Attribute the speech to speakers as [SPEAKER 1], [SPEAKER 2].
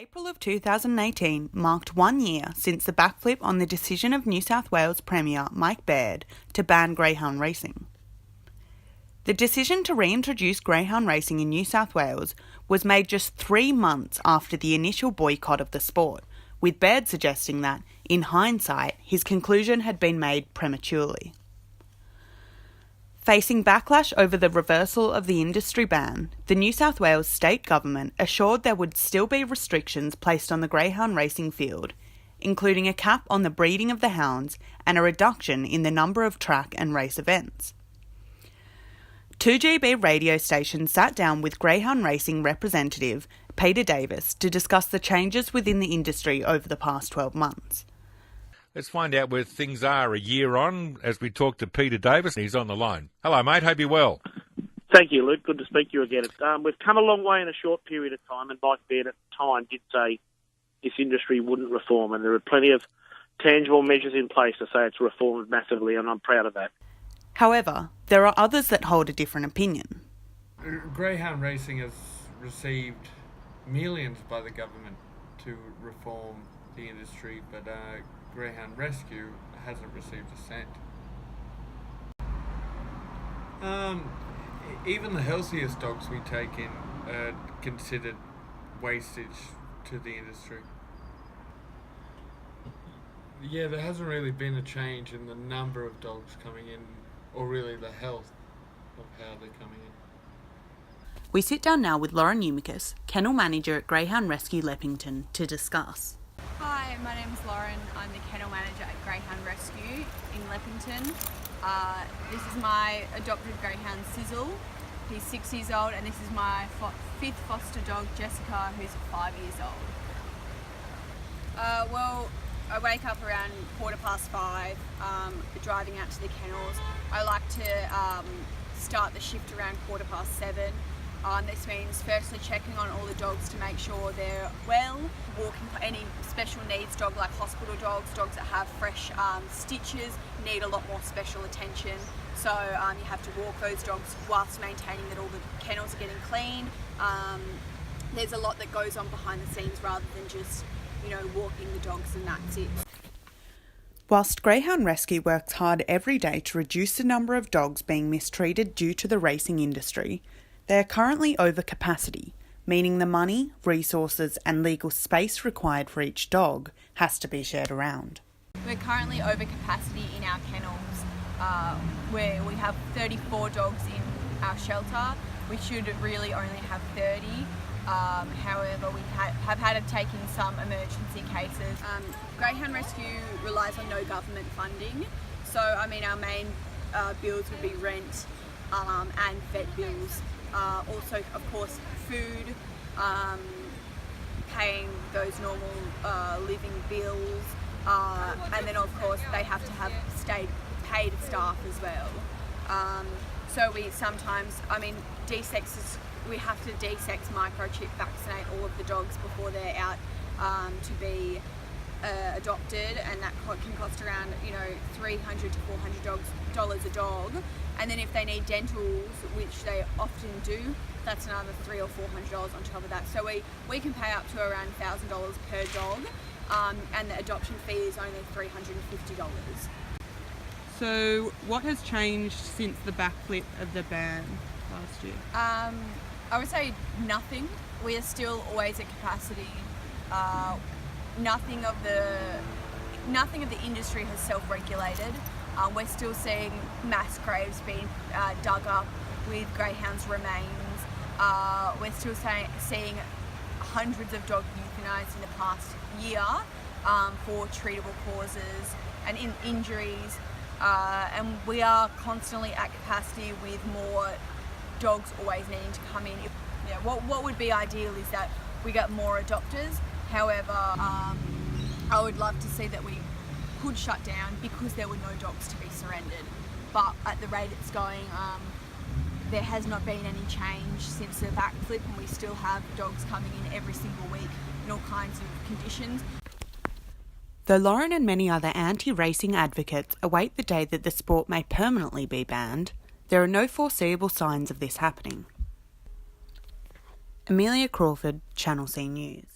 [SPEAKER 1] April of 2018 marked 1 year since the backflip on the decision of New South Wales Premier Mike Baird to ban greyhound racing. The decision to reintroduce greyhound racing in New South Wales was made just 3 months after the initial boycott of the sport, with Baird suggesting that, in hindsight, his conclusion had been made prematurely. Facing backlash over the reversal of the industry ban, the New South Wales state government assured there would still be restrictions placed on the greyhound racing field, including a cap on the breeding of the hounds and a reduction in the number of track and race events. 2GB radio station sat down with greyhound racing representative Peter Davis to discuss the changes within the industry over the past 12 months.
[SPEAKER 2] Let's find out where things are a year on as we talk to Peter Davis. He's on the line. Hello, mate. Hope you're well.
[SPEAKER 3] Thank you, Luke. Good to speak to you again. We've come a long way in a short period of time, and Mike Baird at the time did say this industry wouldn't reform, and there are plenty of tangible measures in place to say it's reformed massively, and I'm proud of that.
[SPEAKER 1] However, there are others that hold a different opinion.
[SPEAKER 4] Greyhound racing has received millions by the government to reform the industry, but Greyhound Rescue hasn't received a cent. Even the healthiest dogs we take in are considered wastage to the industry. Yeah, there hasn't really been a change in the number of dogs coming in, or really the health of how they're coming in.
[SPEAKER 1] We sit down now with Lauren Numicus, Kennel Manager at Greyhound Rescue Leppington, to discuss.
[SPEAKER 5] Hi, my name's Lauren. I'm the Kennel Manager at Greyhound Rescue in Leppington. This is my adopted greyhound Sizzle. He's 6 years old, and this is my fifth foster dog Jessica, who's 5 years old. Well, I wake up around 5:15, driving out to the kennels. I like to start the shift around 7:15. This means firstly checking on all the dogs to make sure they're well, walking for any special needs dog like hospital dogs, dogs that have fresh stitches, need a lot more special attention. So you have to walk those dogs whilst maintaining that all the kennels are getting cleaned. There's a lot that goes on behind the scenes rather than just, walking the dogs and that's it.
[SPEAKER 1] Whilst Greyhound Rescue works hard every day to reduce the number of dogs being mistreated due to the racing industry, they are currently over capacity, meaning the money, resources and legal space required for each dog has to be shared around.
[SPEAKER 5] We're currently over capacity in our kennels, where we have 34 dogs in our shelter. We should really only have 30. However, we have had to take in some emergency cases. Greyhound Rescue relies on no government funding, so our main bills would be rent and vet bills. Also, of course, food, paying those normal living bills, and then of course they have to have paid staff as well. So we sometimes, we have to de-sex, microchip, vaccinate all of the dogs before they're out to be adopted, and that can cost around $300 to $400 a dog. And then if they need dentals, which they often do, that's another $300 or $400 on top of that. So we can pay up to around $1,000 per dog, and the adoption fee is only $350.
[SPEAKER 1] So what has changed since the backflip of the ban last year?
[SPEAKER 5] I would say nothing. We are still always at capacity. Nothing of the industry has self-regulated. We're still seeing mass graves being dug up with greyhounds' remains. We're still seeing hundreds of dogs euthanised in the past year for treatable causes and injuries. And we are constantly at capacity with more dogs always needing to come in. What would be ideal is that we get more adopters. However, I would love to see that we could shut down because there were no dogs to be surrendered. But at the rate it's going, there has not been any change since the backflip, and we still have dogs coming in every single week in all kinds of conditions.
[SPEAKER 1] Though Lauren and many other anti-racing advocates await the day that the sport may permanently be banned, there are no foreseeable signs of this happening. Amelia Crawford, Channel C News.